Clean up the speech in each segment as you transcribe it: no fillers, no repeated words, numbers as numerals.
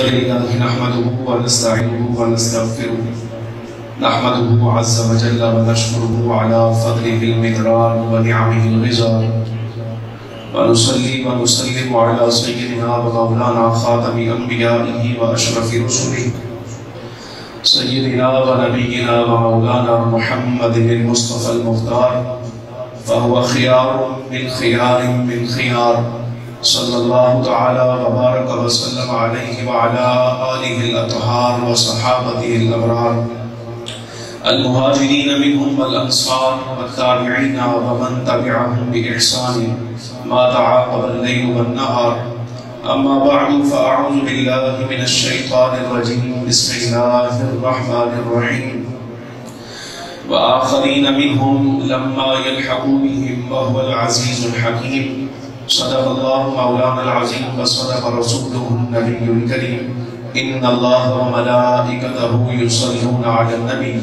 لله نحمده ونستعينه ونستغفره نحمده عز وجل ونشكره على فضله المدرار ونعمه الغزار ونصلي ونسلم على سيدنا ومولانا خاتم أنبيائه وأشرف رسله سيدنا ونبينا ومولانا محمد المصطفى المختار فهو خيار من خيار من خيار صلى الله تعالى وبارك وسلم عليه وعلى آله الأطهار وصحابته الأبرار المهاجرين منهم والأنصار والتابعين ومن تبعهم بإحسان ما تعاقب الليل والنهار أما بعد فأعوذ بالله من الشيطان الرجيم بسم الله الرحمن الرحيم وآخرين منهم لما يلحقوا بهم وهو العزيز الحكيم صدق الله مولانا العظيم وصدق رسوله النبي الكريم إن الله وملائكته يصلون على النبي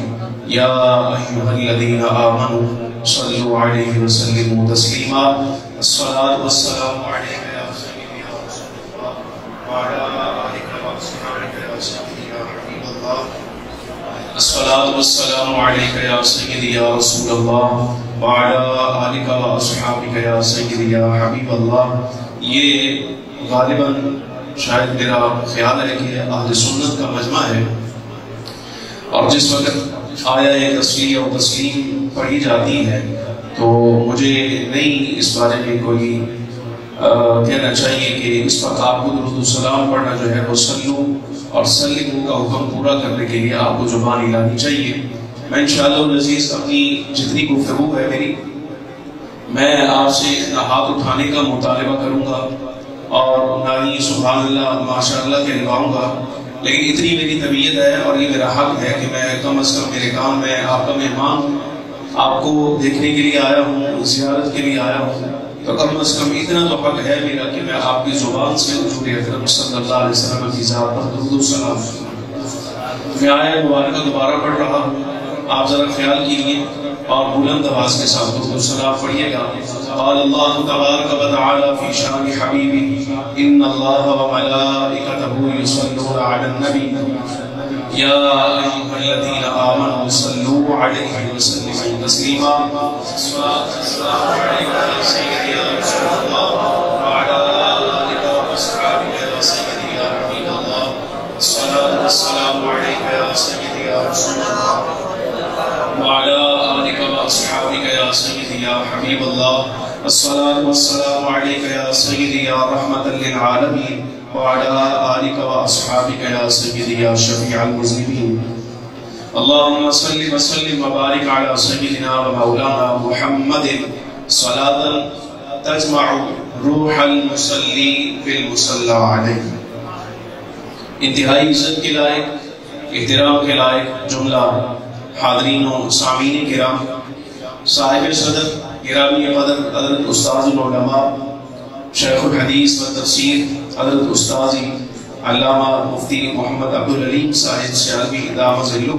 يا أيها الذين آمنوا صلوا عليه وسلموا تسليما الصلاة والسلام عليك يا سيدي يا رسول الله وعلى آلك وأصحابك يا سيدي يا حبيب الله الصلاة والسلام عليك يا سيدي يا رسول الله وعلى آلك وأصحابك يا سيدي يا حبيب الله. یہ غالباً شاید میرا خیال ہے کہ اہل سنت کا مجمع ہے، اور جس وقت آیا تسلیہ و تسلیم پڑھی جاتی ہے تو مجھے نہیں اس بارے میں کوئی کہنا چاہیے کہ اس وقت آپ کو درود و سلام پڑھنا جو ہے وہ سلو اور سلمو کا حکم پورا کرنے کے لیے آپ کو زبان ہلانی چاہیے. میں انشاءاللہ العزیز اپنی جتنی گفتگو ہے میری، میں آپ سے نہ ہاتھ اٹھانے کا مطالبہ کروں گا اور نہ ہی سبحان اللہ ماشاءاللہ کہلواؤں گا، لیکن اتنی میری طبیعت ہے اور یہ میرا حق ہے کہ میں کم از کم میرے کام میں آپ کا مہمان آپ کو دیکھنے کے لیے آیا ہوں، زیارت کے لیے آیا ہوں، تو کم از کم اتنا تو حق ہے میرا کہ میں آپ کی زبان سے حضور اکرم صلی اللہ علیہ وسلم کی ذات پر درود و سلام. میں آیا مبارکہ دوبارہ پڑھ رہا ہوں، آپ ذرا خیال کیجئے اور بلند آواز کے ساتھ درود و سلام پڑھیے گا. قال اللہ تبارک و تعالی فی شان حبیبہ ان اللہ وملائکتہ یصلون علی النبی یا ایھا الذین آمنوا صلوا علیہ وسلموا تسلیما. الصلاۃ والسلام علیک یا سیدی یا رسول اللہ وعلی آلک واصحابک یا سیدی یا حبیب اللہ. الصلاۃ والسلام علیک یا سیدی یا رسول اللہ وعلى آلك وأصحابك يا سيدي يا حبيب الله. الصلاة والسلام عليك يا سيدي يا رحمة للعالمين وعلى آلك وأصحابك يا سيدي يا شفيع المذنبين. اللهم صل وسلم وبارك على سيدنا ومولانا محمد صلاة تجمع روح المصلي بالمصلى عليه. انتہائی عزت کے لائق، احترام کے لائق جملہ حاضرین و سامعین کرام، صاحب صدر گرامی قدر حضرت استاذ العلماء شیخ الحدیث و تفسیر حضرت استاذ علامہ مفتی محمد عبدالعلیم صاحب سیالوی دامت ظلہ،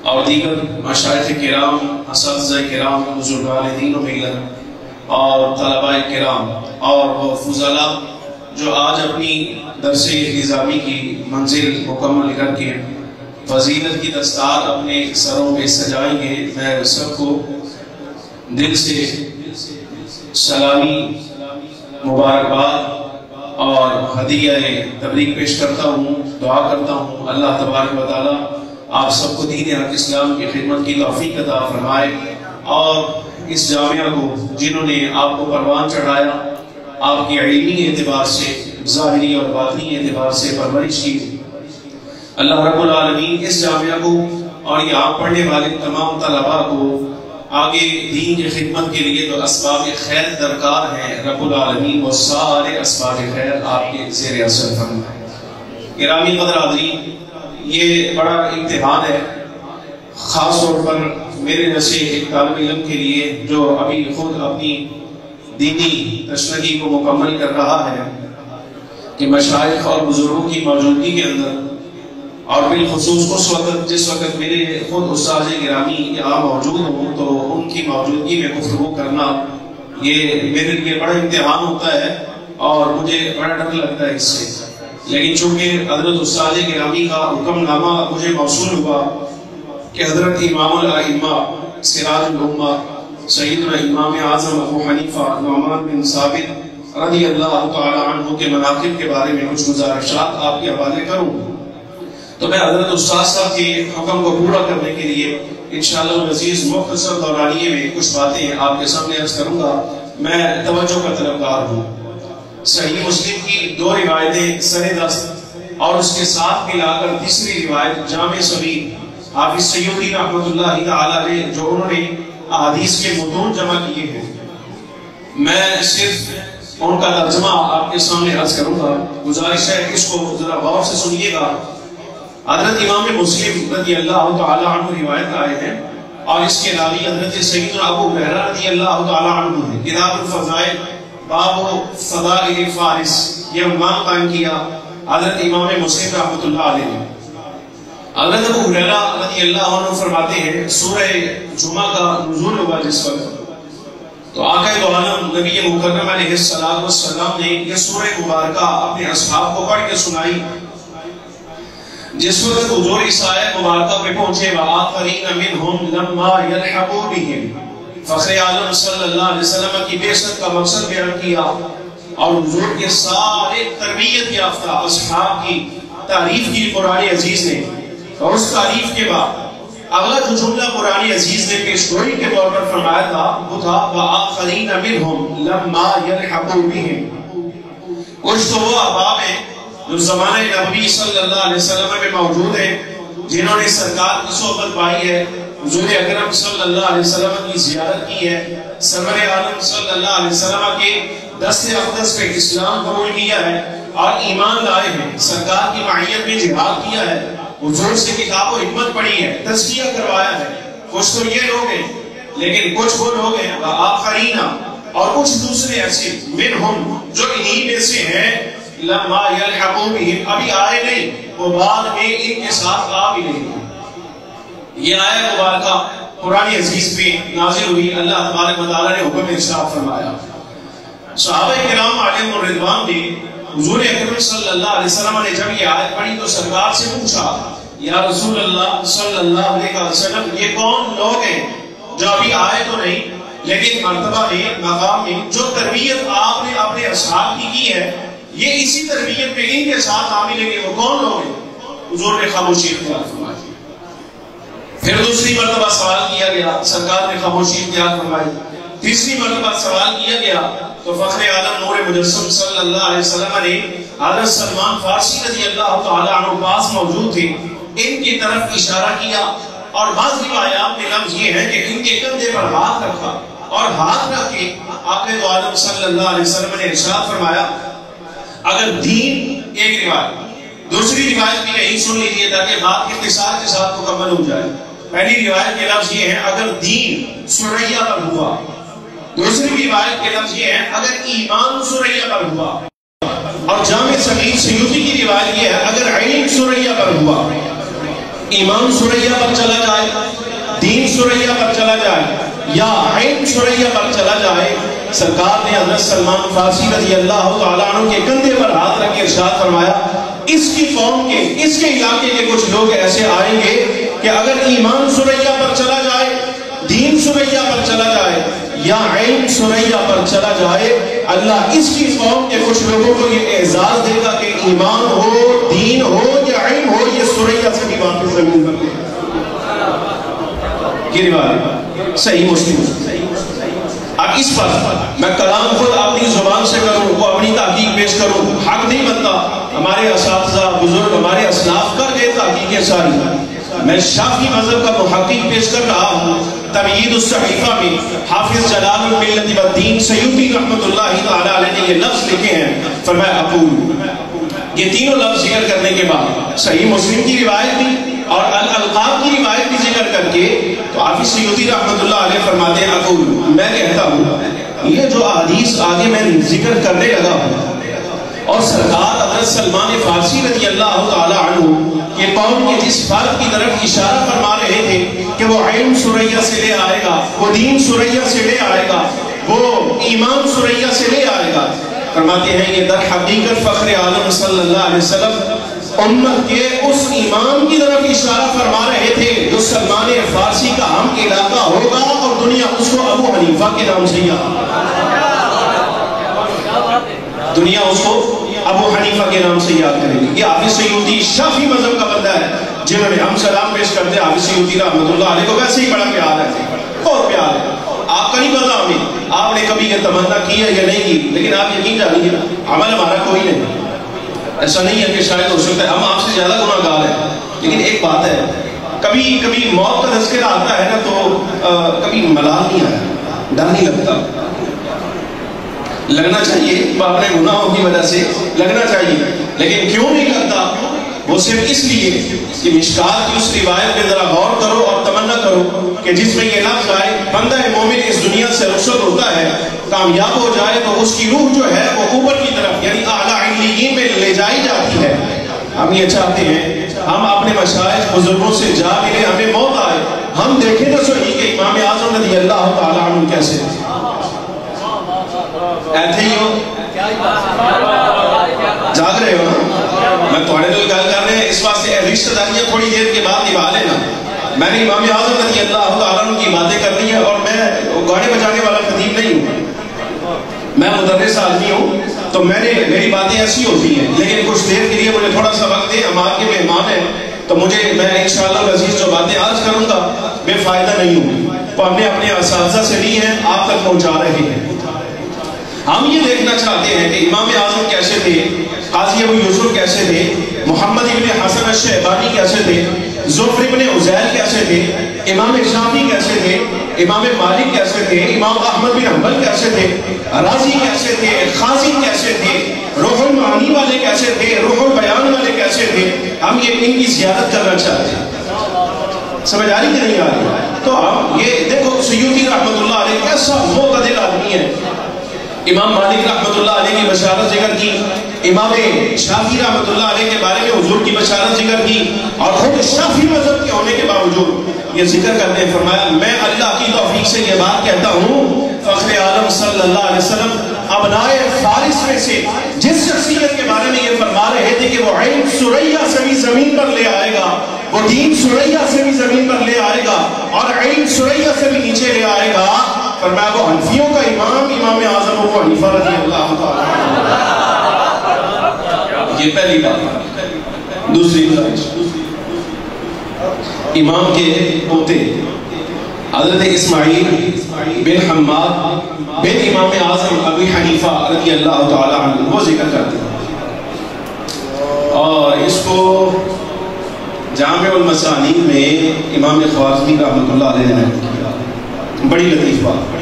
اور دیگر مشائخ کرام، اساتذہ کرام، بزرگان دین و ملت اور طلباء کرام اور وہ فضلاء جو آج اپنی درس نظامی کی منزل مکمل کر کے فضیلت کی دستار اپنے سروں پہ سجائیں گے، میں سب کو دل سے سلامی، مبارکباد اور ہدیہ تبریک پیش کرتا ہوں. دعا کرتا ہوں اللہ تبارک و تعالی آپ سب کو دین حق اسلام کی خدمت کی توفیق عطا فرمائے، اور اس جامعہ کو جنہوں نے آپ کو پروان چڑھایا، آپ کی علمی اعتبار سے، ظاہری اور باطنی اعتبار سے پرورش کی، اللہ رب العالمین اس جامعہ کو اور یہاں پڑھنے والے تمام طلباء کو آگے دین کی خدمت کے لیے جو اسباب خیر درکار ہیں، رب العالمین وہ سارے اسباب خیر آپ کے زیر اثر فرمائے. گرامی قدر حاضرین، یہ بڑا امتحان ہے، خاص طور پر میرے جیسے ایک طالب علم کے لیے جو ابھی خود اپنی دینی تشنگی کو مکمل کر رہا ہے، کہ مشائخ اور بزرگوں کی موجودگی کے اندر، اور بالخصوص اس وقت جس وقت میرے خود استاد گرامی یہاں موجود ہوں، تو ان کی موجودگی میں گفتگو کرنا یہ میرے لیے بڑا امتحان ہوتا ہے، اور مجھے بڑا ڈر لگتا ہے اس سے. لیکن چونکہ حضرت استاد گرامی کا حکم نامہ مجھے موصول ہوا کہ حضرت امام الائمہ سراج الامہ سیدنا امام اعظم ابو حنیفہ نعمان بن ثابت رضی اللہ تعالی عنہ کے مناقب کے بارے میں کچھ گزارشات آپ کے حوالے کروں، تو میں حضرت استاد صاحب کے حکم کو پورا کرنے کے لیے انشاءاللہ العزیز مختصر دورانیے میں کچھ باتیں آپ کے سامنے عرض کروں گا۔ میں توجہ کا طلبگار ہوں۔ صحیح مسلم کی 2 روایتیں سر دست اور اس کے ساتھ ملا کر تیسری روایت جامع صغیر حافظ سیوطی رحمۃ اللہ تعالی علیہ جو انہوں نے احادیث کے متون جمع کیے ہیں، میں صرف ان کا ترجمہ آپ کے سامنے عرض کروں گا۔ گزارش ہے اس کو ذرا غور سے سنیے گا۔ حضرت امام مسلم رضی اللہ تعالی عنہ روایت آئے ہیں اور اس کے راوی حضرت سیدنا ابو ہریرہ رضی اللہ تعالی عنہ ہیں۔ کتاب الفضائل باب فضائل فارس یہ عنوان قائم کیا حضرت امام مسلم رحمۃ اللہ علیہ نے۔ حضرت ابو ہریرہ رضی اللہ عنہ فرماتے ہیں سورہ جمعہ کا نزول ہوا جس وقت، تو آقا دو عالم نبی مکرم علیہ السلام نے یہ سورہ مبارکہ اپنے اصحاب کو پڑھ کے سنائی۔ جس وقت حضور اس آیت مبارکہ پہ پہنچے وآخرین منہم لما یلحقوا بہم، فخر عالم صلی اللہ علیہ وسلم کی بعثت کا مقصد بیان کیا اور حضور کے سارے تربیت یافتہ اصحاب کی تعریف کی قرآن عزیز نے، اور اس تعریف کے بعد اگلا جو جملہ قرآن عزیز نے پیش گوئی کے طور پر فرمایا تھا وہ تھا وآخرین منہم لما یلحقوا بہم۔ کچھ تو وہ احباب ہیں جو زمانہ نبی صلی اللہ علیہ وسلم میں موجود ہیں، جنہوں نے سرکار کی صحبت پائی ہے، حضور اکرم صلی اللہ علیہ وسلم کی زیارت کی ہے، سرور عالم صلی اللہ علیہ وسلم کے دست اقدس پہ اسلام قبول کیا ہے اور ایمان لائے ہیں، سرکار کی معیت میں جہاد کیا ہے، حضور سے کتاب و حکمت پڑھی ہے، تزکیہ کروایا ہے۔ کچھ تو یہ لوگ ہیں، لیکن کچھ وہ لوگ ہیں آخرین اور کچھ دوسرے ایسے منہم جو انہی میں سے ہیں لما یلحقوا بہم، ابھی آئے نہیں، وہ بعد میں ان کے ساتھ آ بھی نہیں۔ یہ آیت مبارکہ قرآن عزیز پہ نازل ہوئی، اللہ تبارک و تعالیٰ نے حکم ارشاد فرمایا۔ صحابہ کرام علیہم الرضوان نے حضور اکرم صلی اللہ علیہ وسلم نے جب یہ آیت پڑھی تو سرکار سے پوچھا یا رسول اللہ صلی اللہ علیہ وسلم یہ کون لوگ ہیں جو ابھی آئے تو نہیں لیکن مرتبہ میں مقام میں جو تربیت آپ نے اپنے اصحاب کی ہے یہ اسی تربیت میں ان کے ساتھ عامل ہیں، وہ کون لوگ ہیں؟ حضور نے خاموشی اختیار فرمائی۔ پھر دوسری مرتبہ سوال کیا گیا، سرکار نے خاموشی اختیار فرمائی۔ تیسری مرتبہ سوال کیا گیا تو فخر عالم نور مجسم صلی اللہ علیہ وسلم نے حضرت سلمان فارسی رضی اللہ تعالی عنہ پاس موجود تھے، ان کی طرف اشارہ کیا اور بعض روایات میں لفظ یہ ہے کہ ان کے کندھے پر ہاتھ رکھا اور ہاتھ رکھ کے آقا دو عالم صلی اللہ علیہ وسلم نے ارشاد فرمایا اگر دین، ایک روایت، دوسری روایت بھی یہی سن لیجیے تاکہ بات کے اختصار کے ساتھ مکمل ہو جائے۔ پہلی روایت کے لفظ یہ ہے اگر دین سریا پر ہوا، دوسری روایت کے لفظ یہ ہے اگر ایمان سریا پر ہوا، اور جامع صغیر سیوطی کی روایت یہ ہے اگر علم سریا پر ہوا، ایمان سریا پر چلا جائے، دین سریا پر چلا جائے یا علم سریا پر چلا جائے، سرکار نے حضرت سلمان فارسی رضی اللہ تعالیٰ عنہ کے کندھے پر ہاتھ رکھ کے ارشاد فرمایا اس کی قوم کے، اس کے علاقے کے کچھ لوگ ایسے آئیں گے کہ اگر ایمان سریا پر چلا جائے، دین سریا پر چلا جائے یا علم سریا پر چلا جائے، اللہ اس کی قوم کے کچھ لوگوں کو یہ اعزاز دے گا کہ ایمان ہو، دین ہو یا علم ہو، یہ سریا سے بھی واپس زمین پر لے۔ یہ روایت صحیح مسلم۔ اب اس پر میں کلام خود اپنی زبان سے کروں، وہ اپنی تحقیق پیش کروں، حق نہیں بنتا۔ ہمارے اساتذہ بزرگ، ہمارے اسلاف کر گئے تحقیقیں ساری۔ میں شافعی مذہب کا محقق پیش کر رہا ہوں۔ تمہید الصحیفہ میں حافظ جلال الملت والدین سیوطی رحمۃ اللہ تعالی علیہ نے یہ لفظ لکھے ہیں، فرمایا اقول۔ یہ تینوں لفظ ذکر کرنے کے بعد صحیح مسلم کی روایت بھی اور الالقاب کی روایت بھی ذکر کر کے تو حافظ سیوطی رحمۃ اللہ علیہ فرماتے ہیں اقول، میں کہتا ہوں یہ جو احادیث آگے میں ذکر کرنے لگا ہوں اور سرکار حضرت سلمان فارسی رضی اللہ تعالی عنہ کے قوم کے جس فرد کی طرف اشارہ فرما رہے تھے کہ وہ علم سریا سے لے آئے گا، وہ دین سریا سے لے آئے گا، وہ ایمان سریا سے لے آئے گا، فرماتے ہیں یہ در حقیقت فخر عالم صلی اللہ علیہ وسلم امت کے اس امام کی طرف اشارہ فرما رہے تھے جو سلمان فارسی کا ہم علاقہ ہوگا اور دنیا اس کو ابو حنیفہ کے نام سے یاد، دنیا اس کو ابو حنیفہ کے نام سے یاد کرے گی۔ یہ حافظ سیوطی شافعی مذہب کا بندہ ہے جنہوں نے ہم سلام پیش کرتے ہیں حافظ سیوطی رحمۃ اللہ علیہ کو، ویسے ہی بڑا پیار ہے، بہت پیار ہے۔ آپ کا نہیں پتا ہمیں آپ نے کبھی یہ تمنا کی ہے یا نہیں کی، لیکن آپ یقین جانیے عمل ہمارا کوئی نہیں، ایسا نہیں ہے کہ شاید ہو سکتا ہے ہم آپ سے زیادہ گناہ گار ہیں، لیکن ایک بات ہے کبھی کبھی موت کا تذکرہ آتا ہے نا تو کبھی ملال نہیں آیا، ڈر نہیں لگتا، لگنا چاہیے اپنے گناہوں کی وجہ سے لگنا چاہیے، لیکن کیوں نہیں لگتا؟ وہ صرف اس لیے کہ مشکات کی اس روایت پہ ذرا غور کرو اور تمنا کرو کہ جس میں یہ لفظ آئے بندہ مومن اس دنیا سے رخصت ہوتا ہے کامیاب ہو جائے تو اس کی روح جو ہے وہ اوپر کی طرف یعنی اعلیٰ علیین میں لے جائی جاتی ہے۔ ہم یہ چاہتے ہیں ہم اپنے مشائخ بزرگوں سے جا ملے، ہمیں موت آئے ہم دیکھیں تو صحیح کہ امام اعظم رضی اللہ تعالیٰ عنہ کیسے ایتھے ہی ہو، جاگ رہے ہو نا؟ میں تھوڑے دل گل کر رہے ہیں اس واسطے رشتہ داریاں تھوڑی دیر کے بعد نبھا لینا۔ میں نے امام اعظم رضی اللہ تعالیٰ عنہ کی باتیں کرنی ہے اور میں گانے بجانے والا خطیب نہیں ہوں، میں مدرس آدمی ہوں، تو میری باتیں ایسی ہوتی ہیں، لیکن کچھ دیر کے لیے مجھے تھوڑا سا وقت دے، ہم آپ کے مہمان ہیں تو میں انشاءاللہ العزیز جو باتیں عرض کروں گا بے فائدہ نہیں ہوں، تو ہم نے اپنے اساتذہ سے لی ہیں آپ تک پہنچا رہے ہیں۔ ہم یہ دیکھنا چاہتے ہیں کہ امام اعظم کیسے تھے، قاضی ابو یوسف کیسے تھے، محمد ابن حسن الشیبانی کیسے تھے، ظفر ابن عزیر کیسے تھے، امام شافعی کیسے تھے، امام مالک کیسے تھے، امام احمد بن حنبل کیسے تھے، رازی کیسے تھے، خازی کیسے تھے، روح المعانی والے کیسے تھے، روح البیان والے کیسے تھے، ہم یہ ان کی زیارت کرنا چاہتے ہیں۔ سمجھ آ رہی کہ نہیں آ رہی؟ تو ہم یہ دیکھو سیوطی رحمۃ اللہ علیہ کیسا معتدل آدمی ہے، امام مالک رحمۃ اللہ علیہ کی بشارت ذکر کی، امام شافعی رحمۃ اللہ علیہ کے بارے میں حضور کی بشارت ذکر کی، اور خود شافعی مذہب کے ہونے کے باوجود یہ ذکر کرتے ہیں، فرمایا میں اللہ کی توفیق سے یہ بات کہتا ہوں فخر عالم صلی اللہ علیہ وسلم ابنائے فارس میں سے جس شخصیت کے بارے میں یہ فرما رہے تھے کہ وہ عین سریہ سے بھی زمین پر لے آئے گا، وہ دین سریہ سے بھی زمین پر لے آئے گا، اور عین سریہ سے بھی نیچے لے آئے گا، فرمایا وہ حنفیوں کا امام اعظم ابو حنیفہ رضی اللہ تعالیٰ عنہ۔ یہ پہلی بات۔ دوسری گزارش، امام کے پوتے حضرت اسماعیل بن حماد بن امام اعظم ابو حنیفہ رضی اللہ تعالیٰ عنہ وہ ذکر کرتے ہیں، اور اس کو جامع المسانید میں امام خوارزمی رحمۃ اللہ علیہ نے کیا، بڑی لطیف بات۔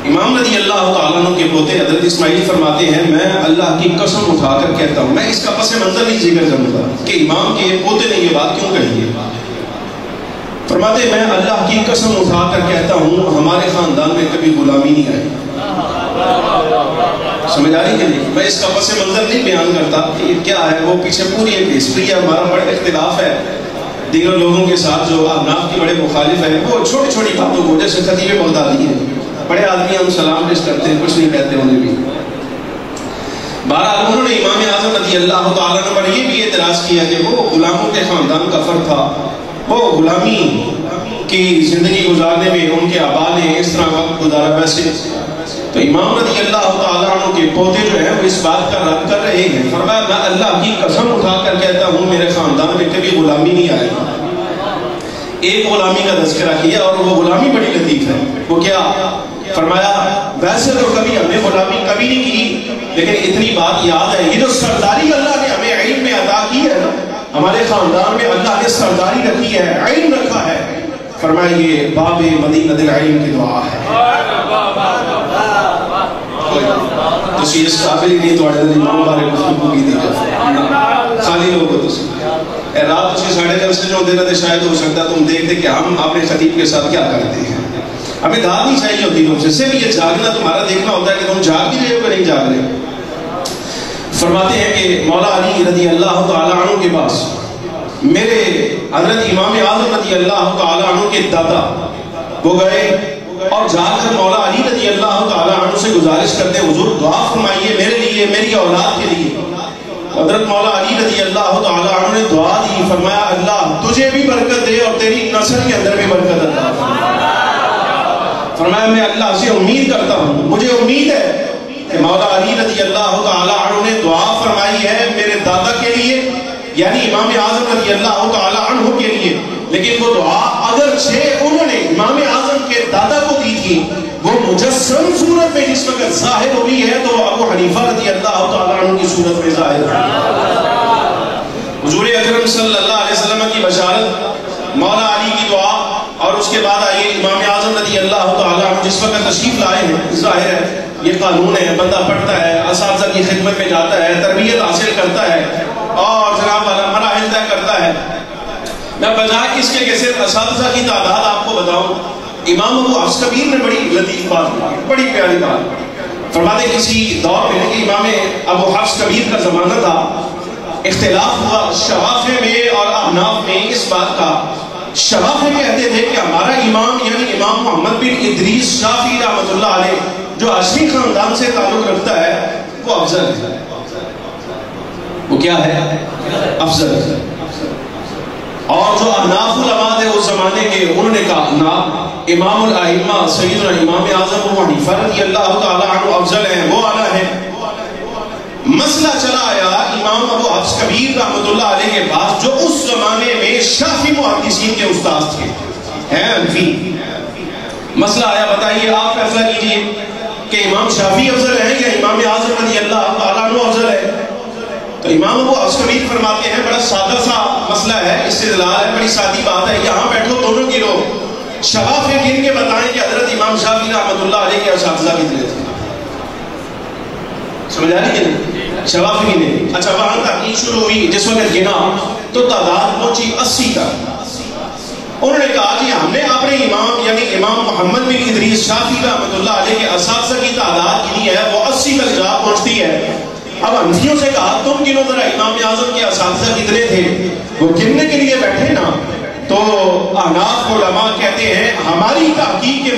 امام رضی اللہ تعالیٰ عنہ کے پوتے حضرت اسماعیل فرماتے ہیں میں اللہ کی قسم اٹھا کر کہتا ہوں، میں اس کا پس منظر نہیں ذکر کروں گا کہ امام کے پوتے نے یہ بات کیوں کہی ہے، فرماتے میں اللہ کی قسم اٹھا کر کہتا ہوں ہمارے خاندان میں کبھی غلامی نہیں آئی۔ سمجھ آ رہی کہ نہیں؟ میں اس کا پس منظر نہیں بیان کرتا کہ یہ کیا ہے، وہ پیچھے پوری ایک ہسٹری ہے، ہمارا بڑا اختلاف ہے دیگر لوگوں کے ساتھ جو احناف کی بڑے مخالف ہیں، وہ چھوٹی چھوٹی باتوں کو جیسے خطیب بغدادی ہیں، بڑے آدمی ہم سلام پیش کرتے ہیں کچھ نہیں کہتے انہیں بھی۔ بہرحال انہوں نے امام اعظم رضی اللہ تعالیٰ عنہ پر یہ بھی اعتراض کیا کہ وہ غلاموں کے خاندان کا فرد تھا، وہ غلامی کی زندگی گزارنے میں ان کے آبا نے اس طرح وقت گزارا ویسے، تو امام رضی اللہ تعالیٰ عنہ کے پوتے جو ہیں وہ اس بات کا رد کر رہے ہیں، فرمایا میں اللہ کی قسم اٹھا کر کہتا ہوں میرے خاندان میں کبھی غلامی نہیں آئی۔ ایک غلامی کا تذکرہ کیا اور وہ غلامی بڑی لطیف ہے، وہ کیا؟ فرمایا ویسے تو کبھی ہم نے غلامی کبھی نہیں کی، لیکن اتنی بات یاد ہے یہ جو سرداری اللہ نے ہمیں علم میں عطا کی ہے نا، ہمارے خاندان میں اللہ نے سرداری رکھی ہے، علم رکھا ہے، فرمایا یہ باب مدینہ العلم کی دعا ہے۔ تسی اس قابل ہی نہیں تو اڑے امام بارے گفتگو کی دی جائے خالی لوگوں تسی اے رات تسی ساڑھے جلسے جو دینا تھے شاید ہو سکتا تم دیکھتے کہ ہم اپنے خطیب کے ساتھ کیا کرتے ہیں، ہمیں داد نہیں چاہیے ہوتی تم سے، صرف یہ جاگنا تمہارا دیکھنا ہوتا ہے کہ تم جاگ بھی رہے ہو کہ نہیں جاگ رہے۔ فرماتے ہیں کہ مولا علی رضی اللہ تعالیٰ عنہ کے پاس میرے حضرت امام اعظم رضی اللہ تعالیٰ عنہ کے دادا وہ گئے اور جا کر مولا علی رضی رضی اللہ تعالیٰ عنہ سے گزارش کرتے ہیں حضور دعا فرمائیے میرے لیے، میری اولاد کے لیے. حضرت مولا علی رضی اللہ تعالیٰ عنہ نے دعا دی، فرمایا اللہ تجھے بھی برکت دے اور تیری نسل کے اندر بھی برکت عطا فرما. فرمایا میں اللہ سے امید کرتا ہوں، مجھے امید ہے کہ مولا علی رضی اللہ تعالیٰ عنہ نے دعا فرمائی ہے میرے دادا کے لیے، یعنی امام اعظم رضی اللہ تعالیٰ عنہ کے لیے، لیکن وہ دعا اگرچہ انہوں نے امام اعظم کے دادا کو دی تھی، وہ مجسم صورت میں جس وقت ظاہر ہوئی ہے تو ابو حنیفہ رضی اللہ تعالیٰ عنہ کی صورت میں ظاہر ہے. حضور اکرم صلی اللہ علیہ وسلم کی بشارت، مولا علی کی دعا، اور اس کے بعد آئیے امام اعظم رضی اللہ تعالیٰ عنہ جس وقت تشریف لائے ہیں. ظاہر ہے یہ قانون ہے، بندہ پڑھتا ہے، اساتذہ کی خدمت میں جاتا ہے، تربیت حاصل کرتا ہے اور جناب والا مراحل طے کرتا ہے. میں بجائے اس کے کہ صرف اساتذہ کی تعداد آپ کو بتاؤں، امام ابو حفص کبیر نے بڑی لطیف بات کی، بڑی پیاری بات فرماتے. کسی دور میں کہ امام ابو حفص کبیر کا زمانہ تھا، اختلاف ہوا شوافع میں اور احناف میں اس بات کا. شوافع کہتے تھے کہ ہمارا امام یعنی امام محمد بن ادریس شافعی رحمۃ اللہ علیہ جو ہاشمی خاندان سے تعلق رکھتا ہے وہ افضل ہے. وہ کیا ہے؟ افضل ہے. اور جو احناف علماء تھے اس زمانے کے انہوں نے کہا نا امام الائمہ سیدنا امام اعظم ابو حنیفہ رضی اللہ تعالی عنہ افضل ہیں، وہ اعلیٰ ہیں. مسئلہ چلا آیا امام ابو حفص کبیر رحمۃ اللہ علیہ کے پاس جو اس زمانے میں شافعی محدثین کے استاد تھے، ہیں انفی. مسئلہ آیا بتائیے آپ فیصلہ کیجئے کہ امام شافعی افضل ہیں یا امام اعظم رضی اللہ تعالیٰ عنہ افضل ہے. تو امام ابو حفص کبیر فرماتے ہیں بڑا سادہ سا مسئلہ ہے، استدلال ہے، بڑی سادی بات ہے. یہاں بیٹھو دونوں کی لوگ شوافع گن کے بتائیں کہ حضرت امام شافعی رحمۃ اللہ علیہ کے اساتذہ کتنے تھے. سمجھ آ رہی ہے نہیں؟ شوافعی نے اچھا وہاں تحقیق شروع ہوئی، جس وقت گنا تو تعداد پہنچی 80 تک. انہوں نے کہا کہ ہم نے اپنے امام یعنی امام محمد بن ادریس شافعی رحمۃ اللہ علیہ کے اساتذہ کی تعداد گنی ہے، وہ 80 تک جا پہنچتی ہے. اب حنفیوں سے کہا تم گنو ذرا امام اعظم کے اساتذہ کتنے تھے. وہ گننے کے لیے بیٹھے نا تو احناف علماء کہتے ہیں ہماری تحقیق کے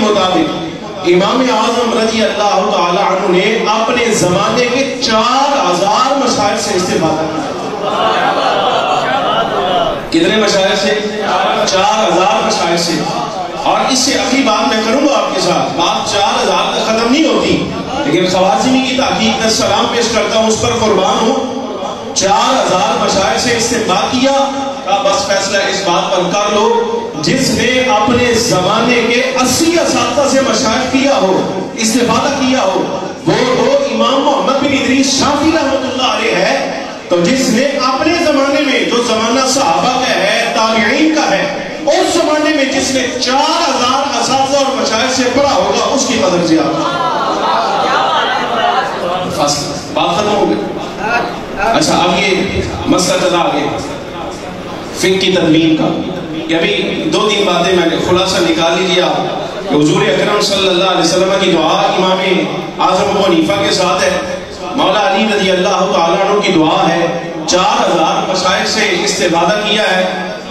مطابق امام اعظم رضی اللہ تعالی عنہ نے اپنے زمانے کے 4000 مشائخ سے استفادہ کیا. کتنے مشائخ سے؟ 4000 مشائخ سے. اور اس سے اگلی بات میں کروں گا آپ کے ساتھ، بات 4000 تک ختم نہیں ہوتی، لیکن خوازمی کی تحقیق میں سلام پیش کرتا ہوں، اس پر قربان ہوں. 4000 مشائخ سے استنباط کیا، بس فیصلہ اس بات پر کر لو جس نے اپنے زمانے کے 80 اساتذہ سے مشائخ کیا ہو، استفادہ کیا ہو، وہ امام محمد بن ادریس شافعی رحمۃ اللہ علیہ ہے. تو جس نے اپنے زمانے میں جو زمانہ صحابہ کا ہے، تابعین کا ہے، اس زمانے میں جس نے 4000 اساتذہ اور مشائخ سے پڑھا ہوگا اس کی قدر زیادہ. بات ختم ہو گئی. اچھا اب یہ مسئلہ چلا آگے فقہ کی تدوین کا. یہ ابھی 2-3 باتیں میں نے خلاصہ نکال لیجیے آپ کہ حضور اکرم صلی اللہ علیہ وسلم کی دعا امام اعظم ابو حنیفہ کے ساتھ ہے، مولا علی رضی اللہ تعالیٰ عنہ کی دعا ہے، 4000 مشائخ سے استفادہ کیا ہے.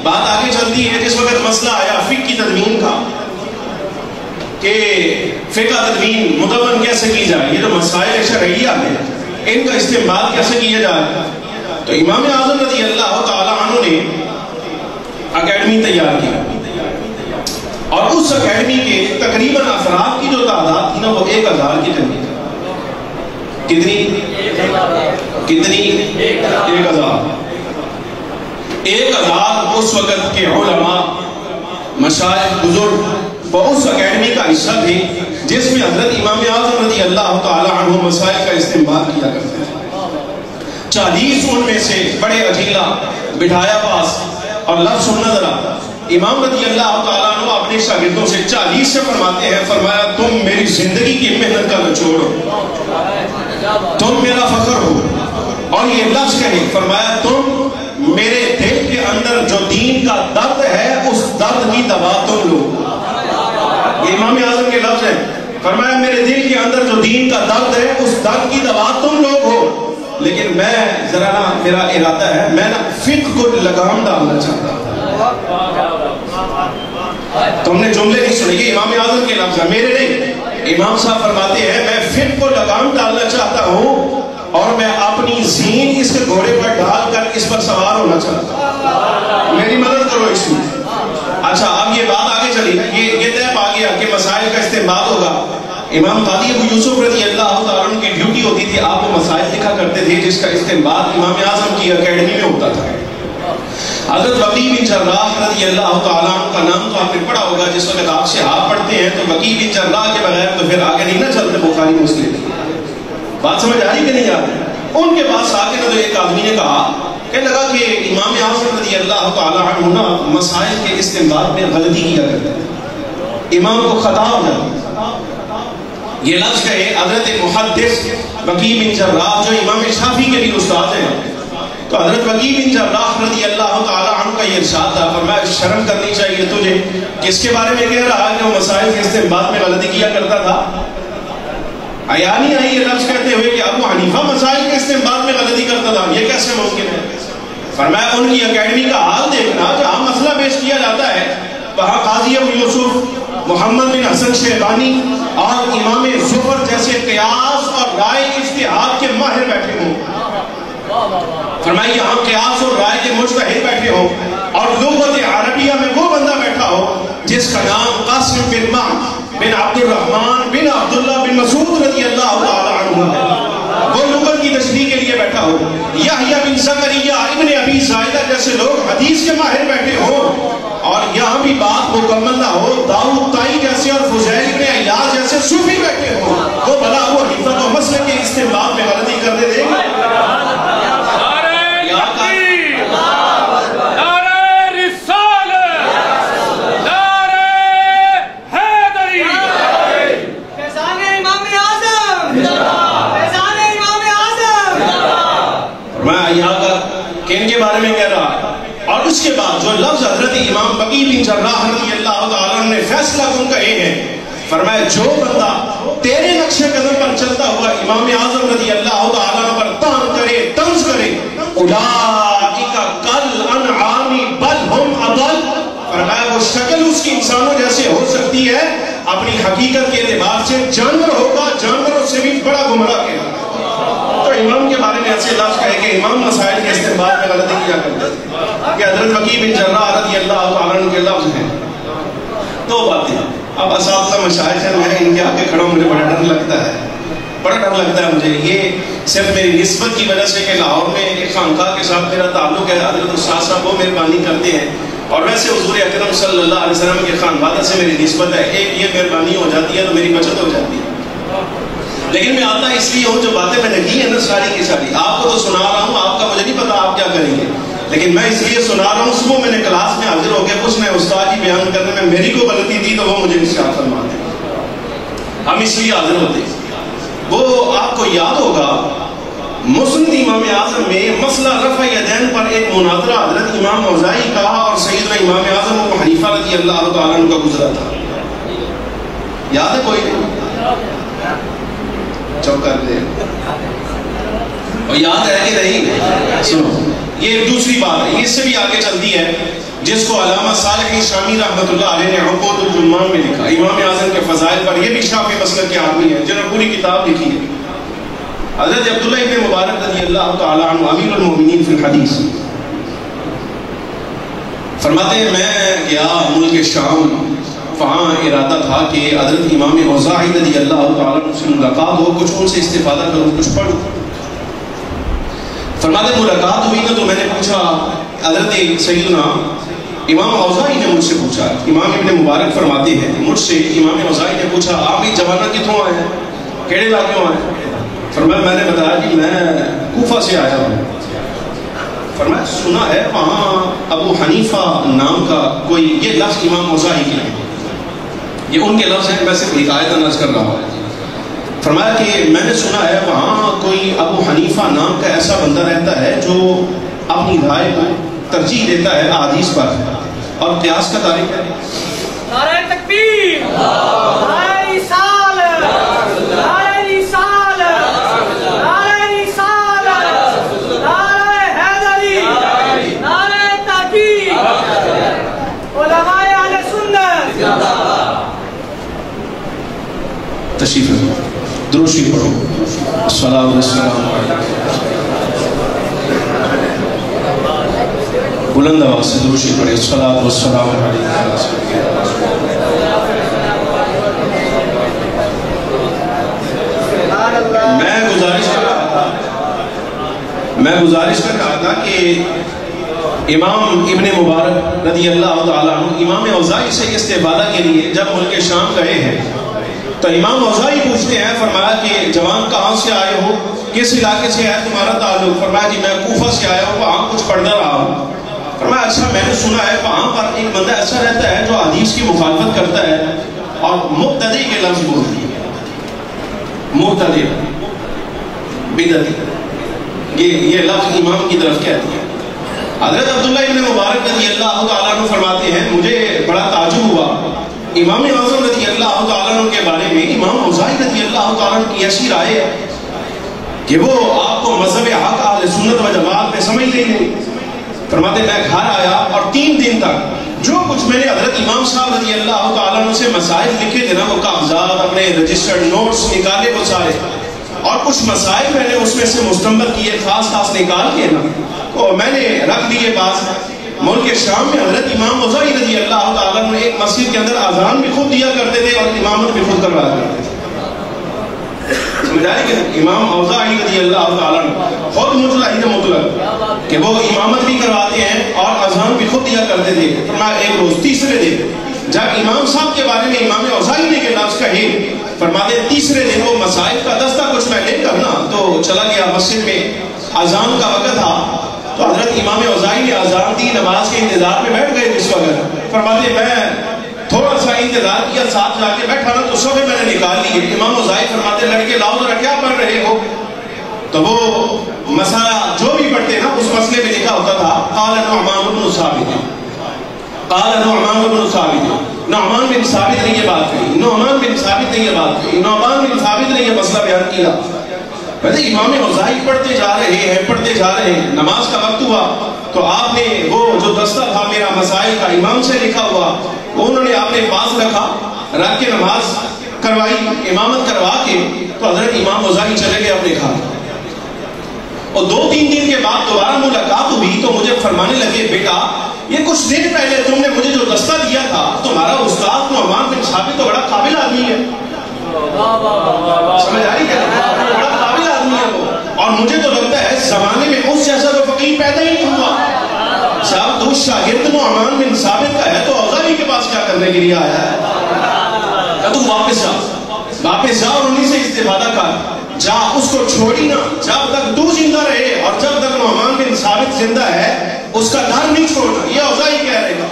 بات آگے چلتی ہے جس وقت مسئلہ آیا فقہ کی تدوین کا کہ فقہ تدوین مدون کیسے کی جائے، یہ جو مسائل شرعیہ ہیں ان کا استعمال کیسے کیا جائے. تو امام اعظم رضی اللہ تعالیٰ عنہ نے اکیڈمی تیار کی اور اس اکیڈمی کے تقریباً افراد کی جو تعداد تھی نا وہ 1000 کی تھی. کتنی؟ 1000 اس وقت کے علماء مشائخ بزرگ وہ اس اکیڈمی کا حصہ تھے جس میں حضرت امام اعظم رضی اللہ تعالی عنہ مسائل کا استعمال کیا کرتے تھے. 40 ان میں سے بڑے اجیلا بٹھایا پاس اور لفظ سننا ذرا. امام رضی اللہ تعالیٰ عنہ اپنے شاگردوں سے 40 سے فرماتے ہیں، فرمایا تم میری زندگی کی محنت کا نچوڑ ہو، تم میرا فخر ہو. اور یہ لفظ کہیں، فرمایا تم میرے دل کے اندر جو دین کا درد ہے اس درد کی دوا تم لو. یہ امام اعظم کے لفظ ہیں. فرمایا میرے دل کے اندر جو دین کا درد ہے اس درد کی دوا تم لوگ ہو. لیکن میں ذرا نا میرا ارادہ ہے میں نا فقہ کو لگام ڈالنا چاہتا ہوں. تو ہم نے جملے نہیں سنے، یہ امام اعظم کے لفظ ہیں، میرے نہیں۔ امام صاحب فرماتے ہیں میں فٹ کو لگام ڈالنا چاہتا ہوں اور میں اپنی زین اس گھوڑے پر ڈال کر اس پر سوار ہونا چاہتا ہوں، میری مدد کرو اس میں۔ اچھا اب یہ بات آگے چلی، یہ طے پا گیا کہ مسائل کا استعمال ہوگا۔ امام قاضی ابو یوسف رضی اللہ تعالیٰ عنہ کی ڈیوٹی ہوتی تھی، آپ وہ مسائل لکھا کرتے تھے جس کا استعمال امام اعظم کی اکیڈمی میں ہوتا تھا۔ حضرت وقی بن جراح رضی اللہ تعالیٰ عنہ کا نام تو آپ نے پڑھا ہوگا، جس وقت آپ سے آپ پڑھتے ہیں تو وقی بن جراح کے بغیر تو پھر آگے نہیں نہ چلتے بخاری مسلم۔ بات سمجھ آ رہی کہ نہیں آ رہی؟ ان کے پاس آ کے تو ایک آدمی نے کہا کہ لگا کہ امام اعظم رضی اللہ تعالیٰ عنہ نا مسائل کے استنباط میں غلطی کیا کرتے، امام کو خطا ہو جاتی۔ یہ لفظ کہے حضرت محدث وقی بن جراح جو امام شافعی کے بھی استاد ہیں، تو حضرت وقی بن جراح رضی اللہ تعالیٰ عنہ کا یہ ارشاد تھا، فرمایا شرم کرنی چاہیے تجھے، کس کے بارے میں کہہ رہا ہے کہ وہ مسائل کے استنباط میں غلطی کیا کرتا تھا؟ حیا نہیں آئی یہ لفظ کہتے ہوئے کہ ابو حنیفہ مسائل کے استنباط میں غلطی کرتا تھا، یہ کیسے ممکن ہے؟ فرمایا ان کی اکیڈمی کا حال دیکھنا، جہاں مسئلہ پیش کیا جاتا ہے وہاں قاضی ابو یوسف محمد بن حسن شیبانی اور امام زفر جیسے قیاس اور رائے اجتہاد کے ماہر بیٹھے ہوں۔ فرمایا یہاں قیاس اور رائے کے مجتہد بیٹھے ہوں اور لغت عربیہ میں وہ بندہ بیٹھا ہو جس کا نام قاسم بن بن عبد الرحمن بن عبداللہ بن مسعود رضی اللہ تعالیٰ عنہ ہے، وہ لغت کی تشریح کے لیے بیٹھا ہو۔ یحییٰ بن زکریا ابن ابی زائدہ جیسے لوگ حدیث کے ماہر بیٹھے ہوں، اور یہاں بھی بات مکمل نہ ہو داؤد طائی جیسے اور فضیل بن عیاض جیسے صوفی بیٹھے ہوں، وہ بھلا ابو حنیفہ کو مسئلے کے استنباط میں غلطی کرنے دیں گے؟ کن کے بارے میں کہہ رہا ہے؟ اور اس کے بعد جو لفظ حضرت امام وقی بن جراح رضی اللہ تعالیٰ نے فیصلہ کن کہے ہیں، فرمایا جو بندہ تیرے نقش قدم پر چلتا ہوا امام اعظم رضی اللہ تعالیٰ پر طعن کرے، طنز کرے، اولئک کالانعام بل ہم اضل، فرمایا وہ شکل اس کی انسانوں جیسے ہو سکتی ہے، اپنی حقیقت کے اعتبار سے جانور ہوگا، جانوروں سے بھی بڑا گمراہ ہے۔ تو امام کے بارے میں ایسے لفظ کہے کہ امام مسائل کے استنباط میں غلطی کیا کرتے ہیں، کہ حضرت وقی بن جراح رضی اللہ تعالیٰ عنہ کے لفظ ہیں۔ دو باتیں، اب اساتذہ مشاہد ہیں، میں ان کے آگے کھڑا ہوں، مجھے بڑا ڈر لگتا ہے، بڑا ڈر لگتا ہے مجھے، یہ صرف میری نسبت کی وجہ سے کہ لاہور میں ایک خانقاہ کے ساتھ میرا تعلق ہے، حضرت استاد صاحب وہ مہربانی کرتے ہیں، اور ویسے حضور اکرم صلی اللہ علیہ وسلم کے خانوادہ سے میری نسبت ہے، ایک یہ مہربانی ہو جاتی ہے تو میری بچت ہو جاتی ہے۔ لیکن میں آتا اس لیے ہوں جو باتیں میں نے کی ہیں نا ساری کی ساری، آپ کو تو سنا رہا ہوں، آپ کا مجھے نہیں پتا آپ کیا کریں گے، لیکن میں اس لیے سنا رہا ہوں، صبح میں نے کلاس میں حاضر ہو کے کچھ میں استاد جی بیان کرنے میں میری کو غلطی تھی تو وہ مجھے ارشاد فرماتے ہیں، ہم اس لیے حاضر ہوتے ہیں۔ وہ آپ کو یاد ہوگا مسند امام اعظم میں مسئلہ رفع یدین پر ایک مناظرہ حضرت امام اوزاعی کا اور سیدنا امام اعظم ابو حنیفہ رضی اللہ تعالیٰ عنہ کا گزرا تھا، یاد ہے کوئی نہیں؟ چوک کر دے، اور یاد ہے کہ نہیں؟ سنو، یہ دوسری بات ہے، اس سے بھی آگے چلتی ہے، جس کو علامہ صالح شامی رحمۃ اللہ علیہ نے عقود الجمان میں لکھا، امام اعظم کے فضائل پر، یہ بھی شافعی مسلک کے آدمی ہیں جنہوں نے پوری کتاب لکھی ہے۔ حضرت عبداللہ ابن مبارک رضی اللہ تعالیٰ عنہ امیر المومنین فی الحدیث فرماتے ہیں میں گیا ملک شام، وہاں ارادہ تھا کہ حضرت امام اوزاعی رضی اللہ تعالیٰ عنہ سے ملاقات ہو، کچھ ان سے استفادہ کروں، کچھ پڑھوں۔ فرماتے ملاقات ہوئی نا تو میں نے پوچھا، حضرت سیدنا امام اوزاعی نے مجھ سے پوچھا، امام ابن مبارک فرماتے ہیں مجھ سے امام اوزاعی نے پوچھا آپ اس زمانہ کتوں آئے ہیں، کیڑے علاقوں آئے ہیں؟ فرمایا میں نے بتایا کہ میں کوفہ سے آیا ہوں۔ فرمایا سنا ہے وہاں ابو حنیفہ نام کا کوئی، یہ لفظ امام اوزاعی کے ہیں، یہ ان کے لفظ ہیں، میں صرف حکایت انداز کر رہا ہوں۔ فرمایا کہ میں نے سنا ہے وہاں کوئی ابو حنیفہ نام کا ایسا بندہ رہتا ہے جو اپنی رائے کو ترجیح دیتا ہے احادیث پر اور قیاس کا تارک ہے۔ نعرہ تکبیر، نعرہ رسالت، نعرہ رسالت، نعرہ رسالت، نعرہ حیدری، نعرہ تحقیق، علماء اہل سنت درود شریف پڑھو. السلام علیکم. بلند آواز سے درود شریف پڑھیں. الصلاۃ والسلام علیکم. میں گزارش کر رہا تھا کہ امام ابن مبارک رضی اللہ تعالیٰ عنہ امام اوزاعی سے استفادہ کے لیے جب ملک شام گئے ہیں تو امام اوزاعی پوچھتے ہیں, فرمایا کہ جوان کہاں سے آئے ہو, کس علاقے سے ہے تمہارا تعلق؟ فرمایا جی میں کوفہ سے آیا ہوں, وہاں کچھ پڑھتا رہا ہوں. فرمایا اچھا میں نے سنا ہے وہاں پر ایک بندہ ایسا رہتا ہے جو حدیث کی مخالفت کرتا ہے اور مبتدی کے لفظ بولتی ہے. مبتدی بدعتی یہ لفظ امام کی طرف کہتی ہے. حضرت عبداللہ ابن مبارک رضی اللہ تعالیٰ عنہ فرماتے ہیں مجھے بڑا تعجب ہوا امام اعظم رضی اللہ تعالیٰ عنہ کے بارے میں امام اوزاعی رضی اللہ تعالیٰ عنہ کی ایسی رائے ہے کہ وہ آپ کو مذہب حق اہل سنت و جماعت میں سمجھ نہیں. فرماتے میں گھر آیا اور 3 دن تک جو کچھ میں نے حضرت امام صاحب رضی اللہ تعالیٰ عنہ سے مسائل لکھے تھے نا, وہ کاغذات اپنے رجسٹرڈ نوٹس نکالے وہ سارے, اور کچھ مسائل میں نے اس میں سے مستنبط کیے خاص نکال کے نا, تو میں نے رکھ دیے پاس. ملک شام میں حضرت امام اوزاعی رضی اللہ تعالیٰ عنہ ایک مسجد کے اندر اذان بھی خود دیا کرتے تھے اور امامت بھی خود کروا کرتے تھے. سمجھائے کہ امام اوزاعی رضی اللہ تعالیٰ عنہ خود مطلق کہ وہ امامت بھی کرواتے ہیں اور اذان بھی خود دیا کرتے تھے. فرمایا ایک روز تیسرے دن جب امام صاحب کے بارے میں امام اوزاعی نے کے لفظ کہے, فرماتے تیسرے دن وہ مسائل کا دستہ کچھ میں لے کر نا تو چلا گیا مسجد میں. اذان کا وقت تھا تو حضرت امام اوزاعی نے اذان دی, نماز کے انتظار میں بیٹھ گئے جس وقت. فرماتے میں تھوڑا سا انتظار کیا, ساتھ جا کے بیٹھا نا تو صفحے میں نے نکال لیے. امام اوزاعی فرماتے لڑکے لاؤ ذرا کیا پڑھ رہے ہو؟ تو وہ مسئلہ جو بھی پڑھتے نا اس مسئلے میں لکھا ہوتا تھا قال نعمان بن ثابت, قال نعمان بن ثابت. نعمان بن ثابت نے یہ بات کہی, نعمان بن ثابت نے یہ بات کہی, نعمان بن ثابت نے یہ مسئلہ بیان کیا. امام اوزاعی پڑھتے جا رہے ہیں, نماز کا وقت ہوا تو آپ نے وہ جو دستہ تھا میرا مسائل کا امام سے لکھا ہوا وہ انہوں نے آپ نے پاس رکھا, رکھ کے نماز کروائی, امامت کروا کے تو حضرت امام اوزاعی چلے گئے اپنے گھر. اور 2-3 دن کے بعد دوبارہ ملاقات ہوئی تو مجھے فرمانے لگے بیٹا یہ کچھ دن پہلے تم نے مجھے جو دستہ دیا تھا تمہارا استاد نعمان بن ثابت تو بڑا قابل آدمی ہے. سمجھ آ رہی ہے, بڑا قابل آدمی ہے وہ, اور مجھے تو لگتا ہے زمانے میں اس جیسا تو فقیر پیدا ہی نہیں ہوا. صاحب تو شاگرد نعمان بن ثابت کا ہے تو اوزاعی کے پاس کیا کرنے کے لیے آیا ہے؟ تو واپس جا اور انہیں سے استفادہ کر, جا اس کو چھوڑی نا جب تک تو زندہ رہے, اور جب تک نعمان بن ثابت زندہ ہے اس کا گھر نہیں چھوڑنا. یہ اوزاعی کہہ رہے گا.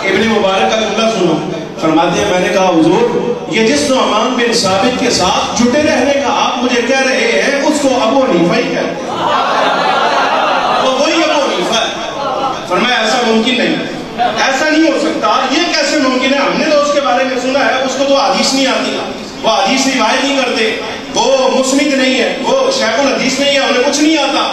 ابن مبارک کا جملہ سنو, فرماتے ہیں میں نے کہا حضور یہ جس نعمان بن ثابت کے ساتھ جٹے رہنے کا آپ مجھے کہہ رہے ہیں اس کو ابو حنیفہ ہی کہتے ہیں, تو وہی ابو حنیفہ ہے. فرمایا ایسا ممکن نہیں, ایسا نہیں ہو سکتا. یہ کیسے ممکن ہے؟ ہم نے تو اس کے بارے میں سنا ہے, اس کو تو حدیث نہیں آتی, وہ حدیث روایت نہیں کرتے, وہ مسند نہیں ہے, وہ شیخ الحدیث نہیں ہے, انہیں کچھ نہیں آتا.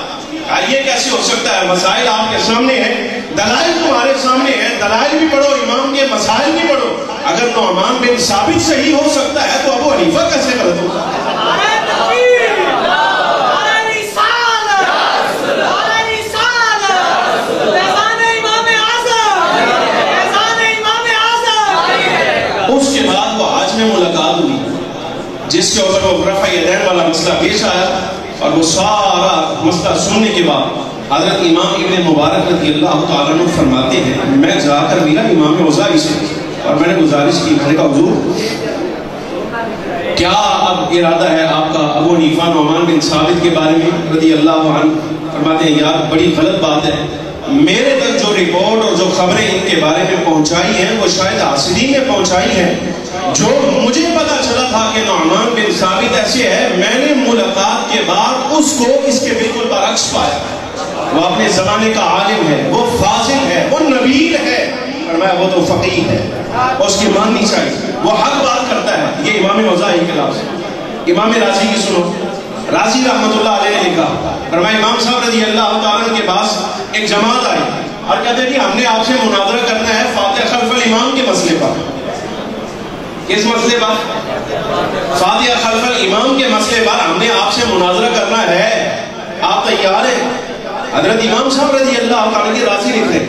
یہ کیسے ہو سکتا ہے؟ مسائل آپ کے سامنے ہیں, دلائل تمہارے سامنے ہیں, دلائل بھی پڑھو, امام کے مسائل بھی پڑھو. اگر نعمان بن ثابت صحیح ہو سکتا ہے تو ابو حنیفہ کیسے غلط ہوگا؟ اس کے بعد وہ حج میں ملاقات ہوئی جس کے اوپر وہ رفع یدین والا مسئلہ پیش آیا, اور وہ سارا مسئلہ سننے کے بعد حضرت امام ابن مبارک رضی اللہ تعالیٰ عنہ فرماتے ہیں میں جا کر ملا امام اوزاعی سے اور میں نے گزارش کی, میں نے کہا حضور کیا اب ارادہ ہے آپ کا ابو حنیفہ نعمان بن ثابت کے بارے میں رضی اللہ عنہ؟ فرماتے ہیں یار بڑی غلط بات ہے, میرے تک جو رپورٹ اور جو خبریں ان کے بارے میں پہنچائی ہیں وہ شاید حاسدین نے پہنچائی ہیں. جو مجھے پتا چلا تھا کہ نعمان بن ثابت ایسے ہے, میں نے ملاقات کے بعد اس کو اس کے بالکل برعکس پایا. وہ اپنے زمانے کا عالم ہے, وہ فاضل ہے, وہ نبیل ہے, فرمایا وہ تو فقیہ ہے, اس کی ماننی چاہیے, وہ حق بات کرتا ہے. یہ امام اوزاعی کے لفظ. امام راضی کی سنو, راضی رحمۃ اللہ علیہ نے لکھا, فرمایا امام صاحب رضی اللہ تعالیٰ کے پاس ایک جماعت آئی اور کہتے ہیں کہ ہم نے آپ سے مناظرہ کرنا ہے فاتح خلف الامام کے مسئلے پر. کس مسئلے پر؟ فاتحہ خلف الامام کے مسئلے پر ہم نے آپ سے مناظرہ کرنا ہے، آپ تیار ہیں؟ حضرت امام صاحب رضی اللہ تعالیٰ کی راضی نہیں تھے۔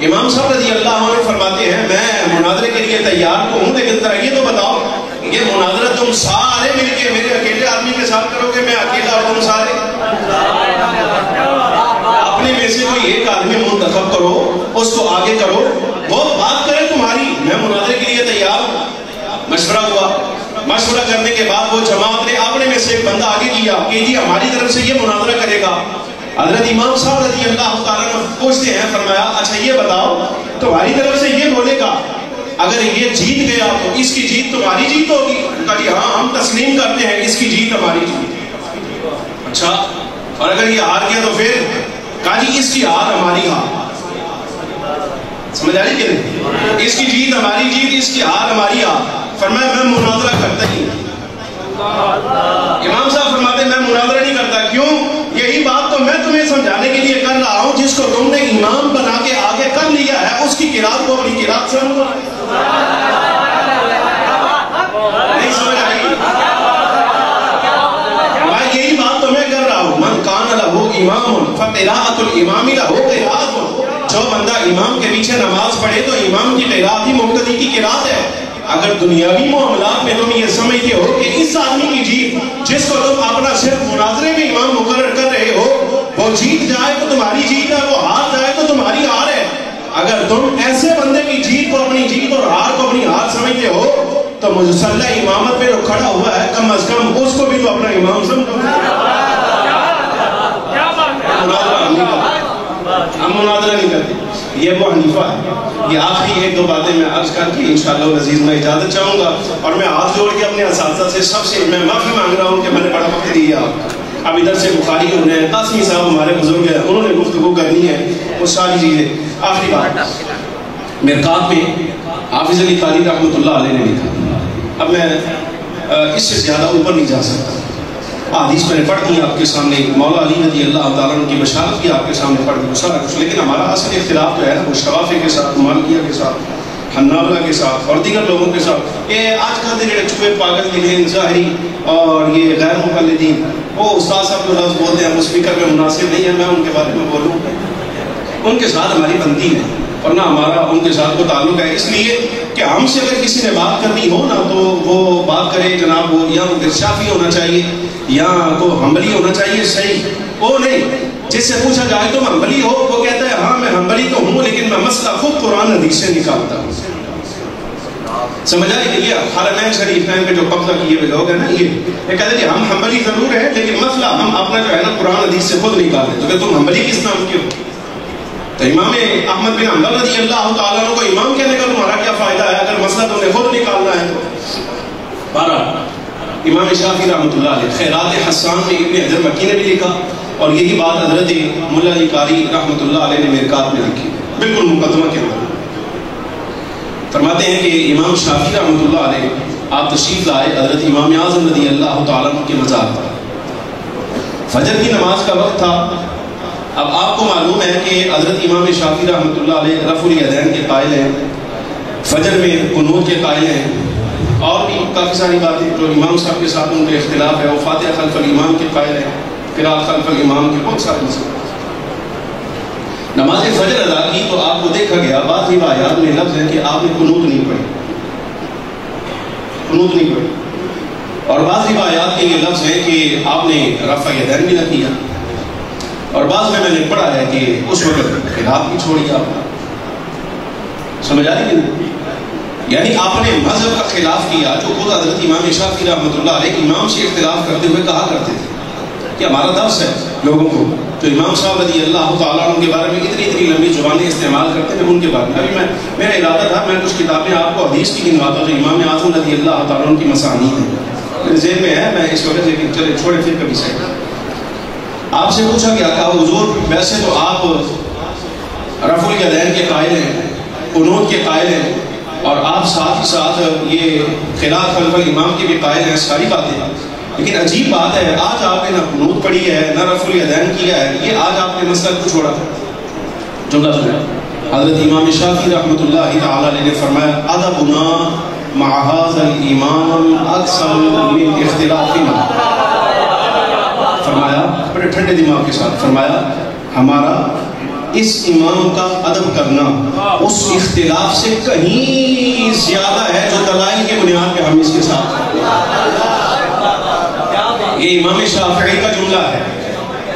امام صاحب رضی اللہ عنہ فرماتے ہیں میں مناظرے کے لیے تیار ہوں، لیکن ذرا یہ تو بتاؤ یہ مناظرہ تم سارے مل کے میرے اکیلے آدمی کے ساتھ کرو گے، میں اکیلا اور تم سارے؟ اپنے میں سے کوئی ایک آدمی منتخب کرو، اس کو آگے کرو، وہ بات کرے تمہاری، میں مناظرے کے لیے تیار ہوں۔ مشورہ ہوا، مشورہ کرنے کے بعد وہ جماعت نے اپنے میں سے ایک بندہ آگے کیا کہ جی ہماری طرف سے یہ مناظرہ کرے گا۔ حضرت امام صاحب رضی اللہ تعالیٰ عنہ پوچھتے ہیں، فرمایا اچھا یہ بتاؤ تمہاری طرف سے یہ بولے گا اگر یہ جیت گیا تو اس کی جیت تمہاری جیت ہوگی؟ کہا جی ہاں ہم تسلیم کرتے ہیں اس کی جیت ہماری جیت۔ اچھا اور اگر یہ ہار گیا تو پھر؟ کہا جی اس کی ہار ہماری ہار۔ سمجھ آ رہی کہ نہیں؟ اس کی جیت ہماری جیت، اس کی ہار ہماری ہار۔ فرمایا میں مناظرہ کرتا ہی نہیں۔ امام صاحب فرماتے میں مناظرہ نہیں کرتا، کیوں؟ یہی بات تو میں تمہیں سمجھانے کے لیے کر رہا ہوں، جس کو تم نے امام بنا کے آگے کر لیا ہے اس کی قرات کو اپنی قرات سمجھو۔ نہیں سمجھ آئی؟ میں یہی بات تو میں کر رہا ہوں، من کان لہ امام فقراءۃ الامام لہ قراءۃ، جو بندہ امام کے پیچھے نماز پڑھے تو امام کی قرات ہی مقتدی کی قرات ہے۔ اگر دنیاوی معاملات میں تم یہ سمجھتے ہو کہ اس آدمی کی جیت جس کو تم اپنا صرف مناظرے میں امام مقرر کر رہے ہو وہ جیت جائے تو تمہاری جیت ہے، وہ ہار جائے تو تمہاری ہار ہے، اگر تم ایسے بندے کی جیت کو اپنی جیت اور ہار کو اپنی ہار سمجھتے ہو تو مصلی امامت پہ جو کھڑا ہوا ہے کم از کم اس کو بھی تو اپنا امام سمجھو۔ ہم مناظرہ نہیں کرتے، یہ ابو حنیفہ ہے۔ یہ آخری ایک دو باتیں میں عرض کر کے انشاءاللہ العزیز میں اجازت چاہوں گا، اور میں ہاتھ جوڑ کے اپنے اساتذہ سے سب سے میں معافی مانگ رہا ہوں کہ میں نے بڑا وقت دیا۔ اب ادھر سے بخاری ہو رہے ہیں، قاسمی صاحب ہمارے بزرگ ہیں، انہوں نے گفتگو کرنی ہے، وہ ساری چیزیں۔ آخری بات مرقات میں حافظ علی قاری رحمۃ اللہ علیہ نے لکھا، اب میں اس سے زیادہ اوپر نہیں جا سکتا، حدیث میں نے پڑھ دی آپ کے سامنے، مولا علی رضی اللہ تعالیٰ عنہ کی بشارت بھی آپ کے سامنے پڑھ دی سارا کچھ، لیکن ہمارا اصل اختلاف تو ہے نا وہ شوافی کے ساتھ، مالکیہ کے ساتھ، حنابلہ کے ساتھ اور دیگر لوگوں کے ساتھ۔ یہ آج کل کے چوہے پاگل لکھیں ظاہری اور یہ غیر مقلدین، وہ استاد صاحب جو لفظ بولتے ہیں وہ اسپیکر میں مناسب نہیں ہے میں ان کے بارے میں بولوں، ان کے ساتھ ہماری بنتی ہے اور نہ ہمارا ان کے ساتھ کو تعلق ہے، اس لیے کہ ہم سے اگر کسی نے بات کرنی ہو نا تو وہ بات کرے جناب وہ یا وہ شافعی ہونا چاہیے یا کو حنبلی ہونا چاہیے، صحیح وہ نہیں جس سے پوچھا جائے تم حنبلی ہو، وہ کہتا ہے ہاں میں حنبلی تو ہوں لیکن میں مسئلہ خود قرآن حدیث سے نکالتا ہوں۔ سمجھ آئے کہ یہ حرمین شریفین پہ جو قبضہ کیے ہوئے لوگ ہیں نا یہ کہتے ہیں ہم حنبلی ضرور ہیں لیکن مسئلہ ہم اپنا جو ہے نا قرآن حدیث سے خود نکالتے، تو کہ تم حنبلی کس نام کے ہو؟ تو امام احمد بن حنبل رضی اللہ تعالیٰ عنہ کو امام کہنے کا تمہارا کیا فائدہ ہے اگر مسئلہ تم نے خود نکالنا ہے تو؟ بہرحال امام شافعی رحمۃ اللہ علیہ خیرات حسان میں ابن حجر مکی نے بھی لکھا، اور یہی بات حضرت ملا علی قاری رحمۃ اللہ علیہ نے مرقات میں لکھی، بالکل مقدمہ کے اندر فرماتے ہیں کہ امام شافعی رحمۃ اللہ علیہ آپ تشریف لائے حضرت امام اعظم رضی اللہ تعالیٰ عنہ کے مزار پر، فجر کی نماز کا وقت تھا۔ اب آپ کو معلوم ہے کہ حضرت امام شافعی رحمۃ اللہ علیہ رفع الیدین کے قائل ہیں، فجر میں قنوت کے قائل ہیں، اور بھی کافی ساری باتیں جو امام صاحب کے ساتھ ان کا اختلاف ہے، وہ فاتحہ خلف الامام کے قائل ہیں، قراءت خلف الامام کے بہت سارے مسئلے۔ نماز فجر ادا کی تو آپ کو دیکھا گیا بعض روایات میں لفظ ہے کہ آپ نے قنوت نہیں پڑھی، قنوت نہیں پڑھی، اور بعض روایات کے یہ لفظ ہے کہ آپ نے رفع الیدین بھی نہ کیا، اور بعض میں نے پڑھا ہے کہ اس وقت خلاف بھی چھوڑی آپ نے۔ سمجھ آ رہی ہے؟ یعنی آپ نے مذہب کا خلاف کیا جو خود حضرت امام شافعی رحمۃ اللہ علیہ امام سے اختلاف کرتے ہوئے کہا کرتے تھے کہ ہمارا درس ہے لوگوں کو جو امام صاحب رضی اللہ تعالیٰ عنہ کے بارے میں اتنی لمبی زبانیں استعمال کرتے ہیں ان کے بارے میں۔ ابھی میرا ارادہ تھا میں کچھ کتابیں آپ کو حدیث کی گنواتا ہوں جو امام اعظم رضی اللہ تعالیٰ عنہ کی مسانی ہیں، میرے ذہن میں ہے، میں اس وقت لیکن چلے چھوڑے پھر کبھی صحیح۔ آپ سے پوچھا گیا کہا حضور ویسے تو آپ رفع الیدین کے قائل ہیں، قنوت کے قائل ہیں، اور آپ ساتھ ہی ساتھ یہ قراءت خلف الامام کے بھی قائل ہیں، ساری باتیں، لیکن عجیب بات ہے آج آپ نے نہ قنوت پڑھی ہے نہ رفع الیدین کیا ہے، یہ آج آپ نے مسئلہ کو چھوڑا جو لفظ ہے۔ حضرت امام شافعی رحمۃ اللہ تعالی علیہ نے فرمایا ادبنا مع هذا الایمان الاکثر من اختلافنا. فرمایا بڑے ٹھنڈے دماغ کے ساتھ فرمایا ہمارا اس امام کا ادب کرنا اس اختلاف سے کہیں زیادہ ہے جو دلائل کی بنیاد پہ ہم اس کے ساتھ. یہ امام شافعی کا جملہ ہے,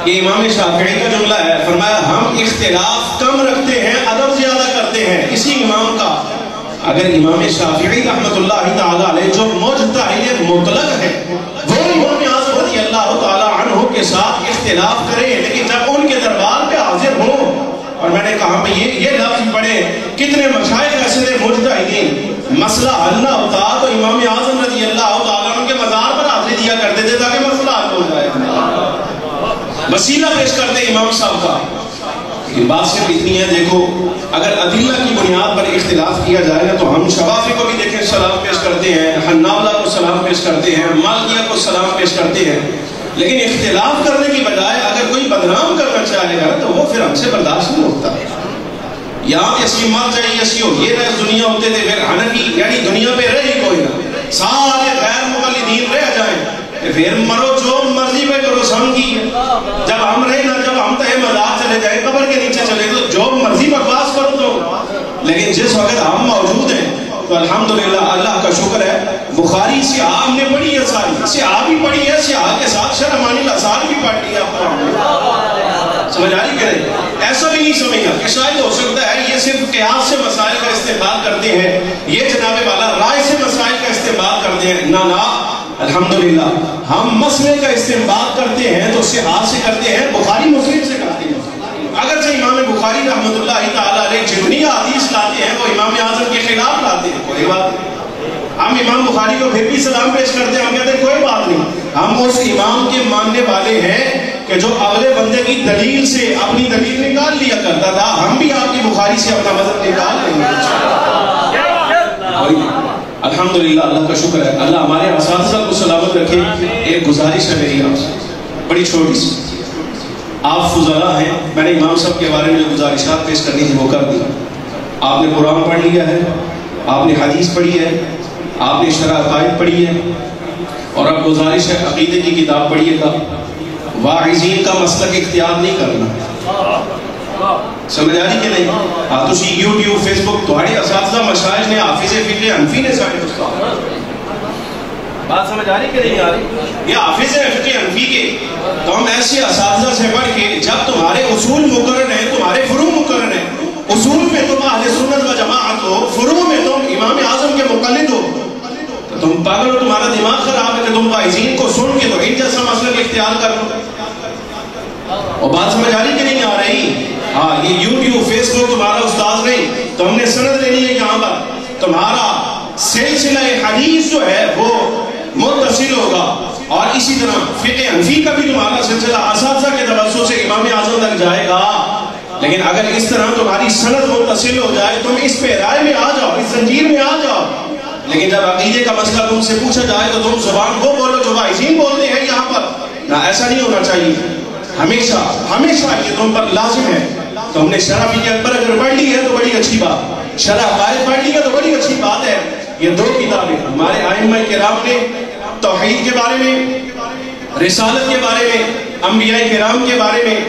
یہ امام شافعی کا جملہ ہے. فرمایا ہم اختلاف کم رکھتے ہیں, ادب زیادہ کرتے ہیں اسی امام کا. اگر امام شافعی رحمۃ اللہ تعالی علیہ جو مجتہد مطلق ہے وہ امام اعظم رضی اللہ تعالی عنہ کے ساتھ اختلاف کریں, لیکن جب ان کے دربار پہ حاضر ہوں, اور میں نے کہا یہ لفظ پڑھے کتنے مشائخ ایسے تھے مجتہدین, مسئلہ حل نہ ہوتا تو امام اعظم رضی اللہ تعالی عنہ کے مزار پر حاضری دیا کرتے تھے تاکہ مسئلہ حل ہو جائے. وسیلہ پیش کرتے امام صاحب کا. یہ بات صرف اتنی ہے, دیکھو اگر ادلہ کی بنیاد پر اختلاف کیا جائے نا تو ہم شوافی کو بھی دیکھیں سلام پیش کرتے ہیں, حنابلہ کو سلام پیش کرتے ہیں, مالکیہ کو سلام پیش کرتے ہیں, لیکن اختلاف کرنے کی بجائے اگر کوئی بدنام کرنا چاہے گا تو وہ پھر ہم سے برداشت نہیں ہوتا. یہاں پہ اسی مات چاہیے اسی ہو, یہ رہ دنیا ہوتے تھے پھر حنفی یعنی دنیا پہ رہ ہی کوئی نہ, سارے غیر مقلدین رہ جائیں پھر مرو جو مرضی پہ کرو سم کی. جب ہم رہے نا, جب ہم تہے مزار چلے جائیں قبر کے نیچے چلے تو جو مرضی بکواس کرو تو, لیکن جس وقت ہم موجود ہیں تو الحمدللہ اللہ کا شکر ہے. بخاری سیاح ہم نے پڑھی ہے, ساری سیاح بھی پڑھی ہے, سیاح کے ساتھ شرحمانی الاسار بھی پڑھ لی ہے. سمجھ آ رہی کہ نہیں؟ ایسا بھی نہیں سمجھنا کہ شاید ہو سکتا ہے یہ صرف قیاس سے مسائل کا استعمال کرتے ہیں, یہ جناب والا رائے سے مسائل کا استعمال کرتے ہیں. نہ الحمدللہ ہم مسئلے کا استعمال کرتے ہیں تو صحاح سے کرتے ہیں, بخاری مسلم سے کرتے ہیں. اگرچہ امام بخاری رحمۃ اللہ تعالی علیہ جتنی حدیث لاتے ہیں وہ امام اعظم کے خلاف لاتے ہیں, کوئی بات نہیں. ہم امام بخاری کو پھر بھی سلام پیش کرتے ہیں, ہم کہتے ہیں کوئی بات نہیں, ہم اس امام کے ماننے والے ہیں کہ جو اگلے بندے کی دلیل سے اپنی دلیل نکال لیا کرتا تھا, ہم بھی آپ کی بخاری سے اپنا مذہب نکال لیں گے. الحمدللہ اللہ کا شکر ہے, اللہ ہمارے اساتذہ کو سلامت رکھے. ایک گزارش ہے میری آپ سے بڑی چھوٹی سی, آپ فضلاء ہیں, میں نے امام صاحب کے بارے میں جو گزارشات پیش کرنی تھی وہ کر دی. آپ نے قرآن پڑھ لیا ہے, آپ نے حدیث پڑھی ہے, آپ نے شرح عقائد پڑھی ہے, اور اب گزارش ہے عقیدے کی کتاب پڑھیے گا. واعظین کا مسلک اختیار نہیں کرنا, سمجھ آ رہی کہ نہیں؟ ہاں تو یوٹیوب فیس بک تھوڑے اساتذہ مشائخ نے حافظ فقہ حنفی نے سارے استاد, بات سمجھ آ رہی کہ نہیں آ رہی؟ یہ حافظ فقہ حنفی کے تو ہم ایسے اساتذہ سے پڑھ کے جب تمہارے اصول مقرر ہیں, تمہارے فروع مقرر ہیں, اصول میں تم اہل سنت و جماعت ہو, فروع میں تم امام اعظم کے مقلد ہو, تو تم پاگل ہو, تمہارا دماغ خراب ہے کہ تم واعظین کو سن کے تو ان جیسا مسلک اختیار کر لو. اور بات سمجھ آ رہی کہ نہیں آ رہی؟ ہاں یہ یوٹیوب فیس بک تمہارا استاد نہیں, تو ہم نے سند لینی ہے یہاں پر, تمہارا سلسلہ حدیث جو ہے وہ متصل ہوگا, اور اسی طرح فقہ حنفی کا بھی تمہارا سلسلہ اساتذہ کے توسط سے امام اعظم تک جائے گا. لیکن اگر اس طرح تمہاری سند متصل ہو جائے تم اس پہ رائے میں آ جاؤ, اس زنجیر میں آ جاؤ, لیکن جب عقیدے کا مسئلہ تم سے پوچھا جائے تو تم زبان کو بولو جو واعظین بولتے ہیں یہاں پر. نہ, ایسا نہیں ہونا چاہیے. ہمیشہ ہمیشہ یہ تم پر لازم ہے. تو ہم نے شرح فقہ اکبر اگر پڑھ لی ہے تو بڑی اچھی بات, شرح عقائد پڑھ لی ہے تو بڑی اچھی بات ہے. یہ دو کتابیں ہمارے ائمہ کرام نے توحید کے بارے میں, رسالت کے بارے میں, انبیاء کرام کے بارے میں,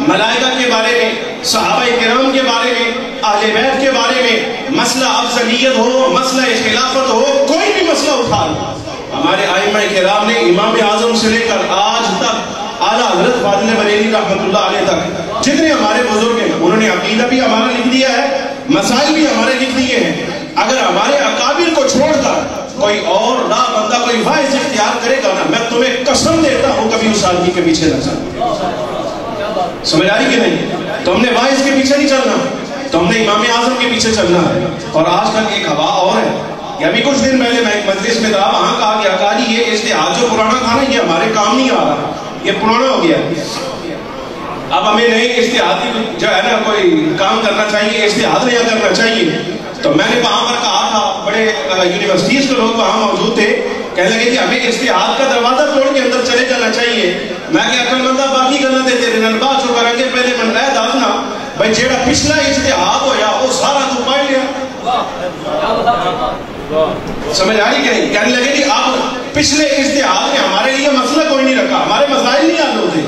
ملائکہ کے بارے میں, صحابہ کرام کے بارے میں, اہل بیت کے بارے میں, مسئلہ افضلیت ہو, مسئلہ خلافت ہو, کوئی بھی مسئلہ اٹھا لو, ہمارے ائمہ کرام نے امام اعظم سے لے کر آج تک اعلیٰ حضرت فاضل بریلوی رحمۃ اللہ علیہ تک جتنے ہمارے بزرگ ہیں انہوں نے عقیدہ بھی ہمارا لکھ دیا ہے, مسائل بھی ہمارے لکھ دیے ہیں. اگر ہمارے اکابر کو چھوڑ کر کوئی اور راہ بندہ کوئی واعظ اختیار کرے گا نا, میں تمہیں قسم دیتا ہوں کبھی اس آدمی کے پیچھے نہ چلنا. سمجھ آ رہی کہ نہیں؟ تو ہم نے واعظ کے پیچھے نہیں چلنا, تو ہم نے امام اعظم کے پیچھے چلنا ہے. اور آج کل ایک ہوا اور ہے, یہ ابھی کچھ دن پہلے میں ایک مجلس میں تھا, وہاں کہا گیا قاری یہ اجتہاد جو پرانا تھا نا یہ ہمارے کام نہیں آ رہا, یہ پرانا ہو گیا, اب ہمیں نئے اجتہادی جو ہے نا کوئی کام کرنا چاہیے, اجتہاد نیا کرنا چاہیے. تو میں نے وہاں پر کہا تھا, بڑے یونیورسٹیز کے لوگ وہاں موجود تھے, کہنے لگے کہ ہمیں اجتہاد کا دروازہ توڑ کے اندر چلے جانا چاہیے. میں کہ عقل مندہ باقی گلنا دے تیرے نال بات جو کریں گے پہلے من رہ داسنا بھائی جیڑا پچھلا اجتہاد ہویا وہ سارا تو پڑھ لیا. سمجھ آ رہی کہ نہیں؟ کہنے لگے کہ اب پچھلے اجتہاد نے ہمارے لیے مسئلہ کوئی نہیں رکھا، ہمارے مسائل نہیں حل ہوتے.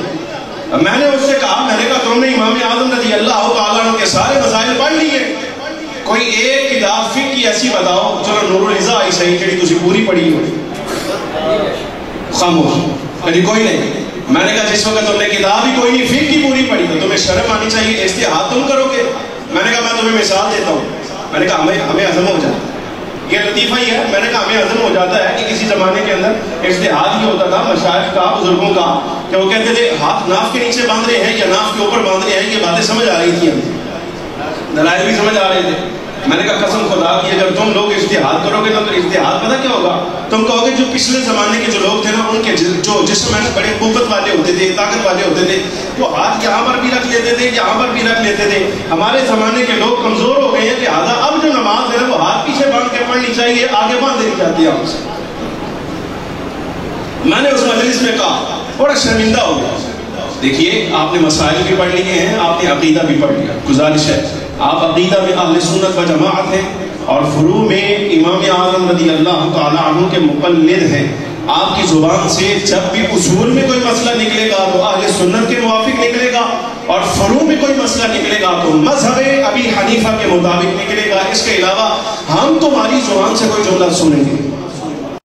میں نے اس سے کہا، میں نے کہا تم نے امام اعظم رضی اللہ تعالیٰ عنہ کے سارے مسائل پڑھ لیے، کوئی ایک کتاب فقہ کی ایسی بتاؤ. چلو نور العزا آئی صحیح جڑی تسی پوری پڑھی ہو. خاموش. کہی کوئی نہیں. میں نے کہا جس وقت تم نے کتاب ہی کوئی نہیں فقہ کی پوری پڑھی تو تمہیں شرم آنی چاہیے، اجتہاد تم کرو گے. میں نے کہا میں تمہیں مثال دیتا ہوں. میں نے کہا ہمیں عزم ہو جاتا ہے، یہ لطیفہ ہی ہے. میں نے کہا ہمیں عزم ہو جاتا ہے کہ کسی زمانے کے اندر اجتہاد ہی ہوتا تھا مشائخ کا، بزرگوں کا، کہ وہ کہتے تھے ہاتھ ناف کے نیچے باندھ رہے ہیں یا ناف کے اوپر باندھ رہے ہیں. یہ باتیں سمجھ آ رہی تھی ہمیں، دلائل بھی سمجھ آ رہے تھے. میں نے کہا قسم خدا کی اگر تم لوگ اجتہاد کرو گے تو اجتہاد پتہ کیا ہوگا؟ تم کہو گے جو پچھلے زمانے کے جو لوگ تھے نا، ان کے جو جسم میں بڑے قوت والے ہوتے تھے، طاقت والے ہوتے تھے، وہ ہاتھ یہاں پر بھی رکھ لیتے تھے، یہاں پر بھی رکھ لیتے تھے. ہمارے زمانے کے لوگ کمزور ہو گئے ہیں، لہٰذا اب جو نماز ہے وہ ہاتھ پیچھے باندھ کے پڑھنی چاہیے، آگے باندھ دینی چاہتی ہے ہم سے. میں نے اس مجلس میں کہا، بڑا شرمندہ ہو گیا. دیکھیے آپ نے مسائل بھی پڑھ لیے ہیں، آپ نے عقیدہ بھی پڑھ لیا. گزارش ہے آپ عقیدہ میں اہل سنت و جماعت ہیں اور فروع میں امام اعظم رضی اللہ تعالی عنہ کے مقلد ہیں. آپ کی زبان سے جب بھی اصول میں کوئی مسئلہ نکلے گا تو اہل سنت کے موافق نکلے گا، اور فروع میں کوئی مسئلہ نکلے گا تو مذہب ابی حنیفہ کے مطابق نکلے گا. اس کے علاوہ ہم تمہاری زبان سے کوئی جملہ سنیں گے